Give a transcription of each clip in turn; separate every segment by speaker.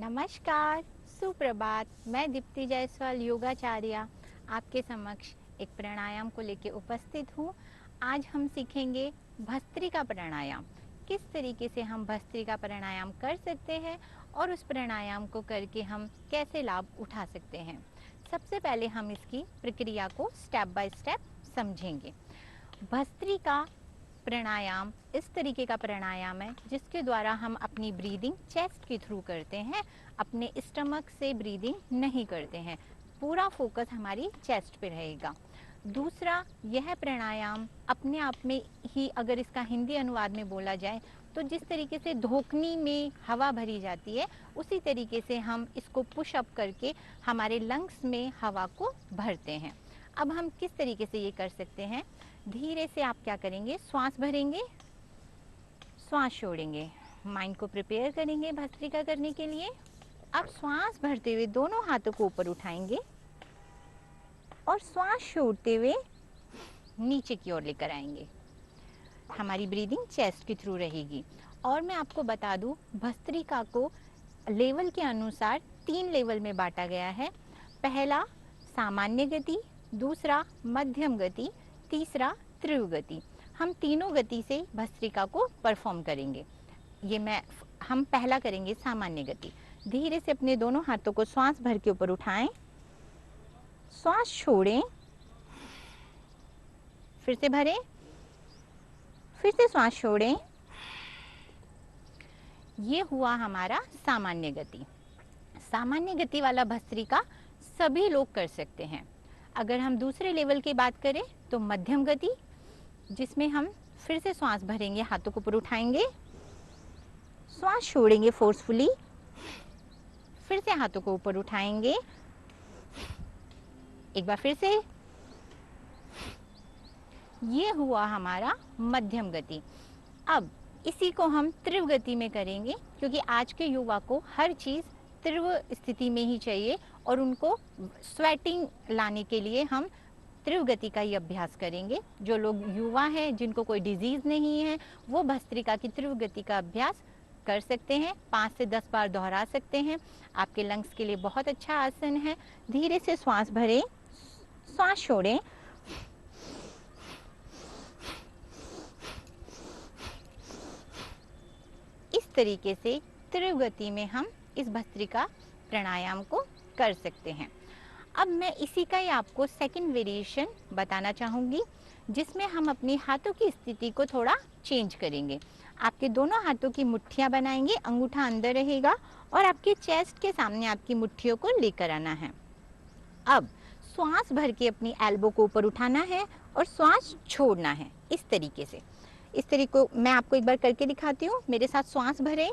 Speaker 1: नमस्कार, सुप्रभात। मैं दीप्ति जायसवाल योगाचार्या आपके समक्ष एक प्राणायाम को लेकर उपस्थित हूँ। आज हम सीखेंगे भस्त्रिका प्राणायाम। किस तरीके से हम भस्त्रिका प्राणायाम कर सकते हैं और उस प्राणायाम को करके हम कैसे लाभ उठा सकते हैं। सबसे पहले हम इसकी प्रक्रिया को स्टेप बाय स्टेप समझेंगे। भस्त्रिका प्राणायाम इस तरीके का प्राणायाम है जिसके द्वारा हम अपनी ब्रीदिंग चेस्ट के थ्रू करते हैं, अपने स्टमक से ब्रीदिंग नहीं करते हैं। पूरा फोकस हमारी चेस्ट पे रहेगा। दूसरा, यह प्राणायाम अपने आप में ही अगर इसका हिंदी अनुवाद में बोला जाए तो जिस तरीके से धोखनी में हवा भरी जाती है उसी तरीके से हम इसको पुश अप करके हमारे लंग्स में हवा को भरते हैं। अब हम किस तरीके से ये कर सकते हैं। धीरे से आप क्या करेंगे, श्वास भरेंगे, श्वास छोड़ेंगे, माइंड को प्रिपेयर करेंगे भस्त्रिका करने के लिए। अब श्वास भरते हुए दोनों हाथों को ऊपर उठाएंगे और श्वास छोड़ते हुए नीचे की ओर लेकर आएंगे। हमारी ब्रीदिंग चेस्ट के थ्रू रहेगी। और मैं आपको बता दूं, भस्त्रिका को लेवल के अनुसार 3 लेवल में बांटा गया है। पहला सामान्य गति, दूसरा मध्यम गति, तीसरा तीव्र गति। हम तीनों गति से भस्त्रिका को परफॉर्म करेंगे। हम पहला करेंगे सामान्य गति। धीरे से अपने दोनों हाथों को श्वास भर के ऊपर उठाएं, श्वास छोड़ें, फिर से भरें, फिर से श्वास छोड़ें। ये हुआ हमारा सामान्य गति। सामान्य गति वाला भस्त्रिका सभी लोग कर सकते हैं। अगर हम दूसरे लेवल की बात करें तो मध्यम गति, जिसमें हम फिर से श्वास भरेंगे, हाथों को ऊपर उठाएंगे, श्वास छोड़ेंगे फोर्सफुली, फिर से हाथों को ऊपर उठाएंगे, एक बार फिर से। ये हुआ हमारा मध्यम गति। अब इसी को हम तीव्र गति में करेंगे क्योंकि आज के युवा को हर चीज तीव्र स्थिति में ही चाहिए और उनको स्वेटिंग लाने के लिए हम तीव्र गति का ही अभ्यास करेंगे। जो लोग युवा हैं, जिनको कोई डिजीज नहीं है, वो भस्त्रिका की तीव्र गति का अभ्यास कर सकते हैं। 5 से 10 बार दोहरा सकते हैं। आपके लंग्स के लिए बहुत अच्छा आसन है। धीरे से श्वास भरें, श्वास छोड़ें, इस तरीके से तीव्र गति में हम इस भस्त्रिका प्राणायाम को कर सकते हैं। अब मैं इसी का ही आपको सेकंड वेरिएशन बताना चाहूँगी, जिसमें हम अपने हाथों की स्थिति को थोड़ा चेंज करेंगे। आपके दोनों हाथों की मुट्ठियाँ बनाएंगे, अंगूठा अंदर रहेगा और आपके चेस्ट के सामने आपकी मुट्ठियों को लेकर आना है। अब श्वास भर के अपनी एल्बो को ऊपर उठाना है और श्वास छोड़ना है इस तरीके से। इस तरीके को मैं आपको एक बार करके दिखाती हूँ। मेरे साथ श्वास भरें,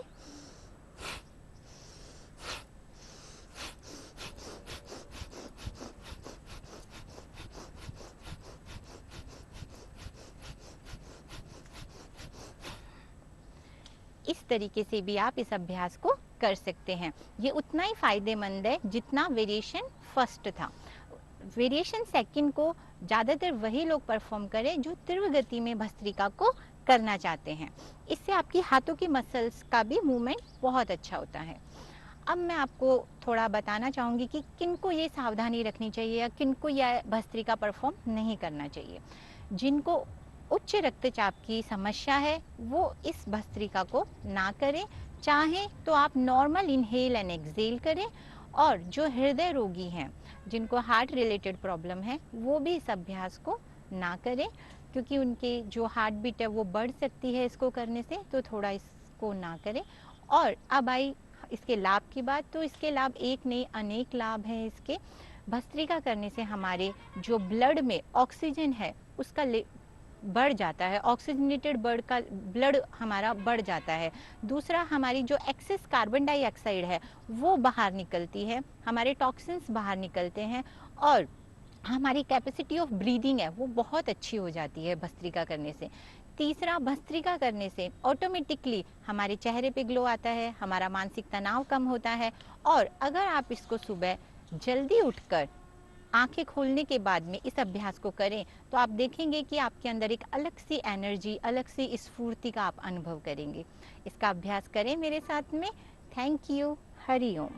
Speaker 1: इस तरीके से भी आप इस अभ्यास को कर सकते हैं। ये उतना ही फायदेमंद है जितना वेरिएशन फर्स्ट था। वेरिएशन सेकंड को ज़्यादातर वही लोग परफॉर्म करें जो तीव्र गति में भस्त्रिका को करना चाहते हैं। इससे आपकी हाथों की मसल्स का भी मूवमेंट बहुत अच्छा होता है। अब मैं आपको थोड़ा बताना चाहूँगी कि किनको ये सावधानी रखनी चाहिए या किनको यह भस्त्रिका परफॉर्म नहीं करना चाहिए। जिनको उच्च रक्तचाप की समस्या है वो इस भस्त्रिका को ना करें। चाहें तो आप नॉर्मल इनहेल एंड एक्सहेल करें। और जो हृदय रोगी हैं, जिनको हार्ट रिलेटेड प्रॉब्लम है, वो भी इस अभ्यास को ना करें क्योंकि उनके जो हार्ट बीट है वो बढ़ सकती है इसको करने से, तो थोड़ा इसको ना करें। और अब आई इसके लाभ की बात, तो इसके लाभ एक नहीं अनेक लाभ हैं इसके। भस्त्रिका करने से हमारे जो ब्लड में ऑक्सीजन है उसका बढ़ जाता है, ऑक्सीजनेटेड ब्लड हमारा बढ़ जाता है। दूसरा, हमारी जो एक्सेस कार्बन डाइऑक्साइड है वो बाहर निकलती है, हमारे टॉक्सिन्स बाहर निकलते हैं और हमारी कैपेसिटी ऑफ ब्रीदिंग है वो बहुत अच्छी हो जाती है भस्त्रिका करने से। तीसरा, भस्त्रिका करने से ऑटोमेटिकली हमारे चेहरे पे ग्लो आता है, हमारा मानसिक तनाव कम होता है। और अगर आप इसको सुबह जल्दी उठकर आंखें खोलने के बाद में इस अभ्यास को करें तो आप देखेंगे कि आपके अंदर एक अलग सी एनर्जी, अलग सी स्फूर्ति का आप अनुभव करेंगे। इसका अभ्यास करें मेरे साथ में। Thank you. हरिओम।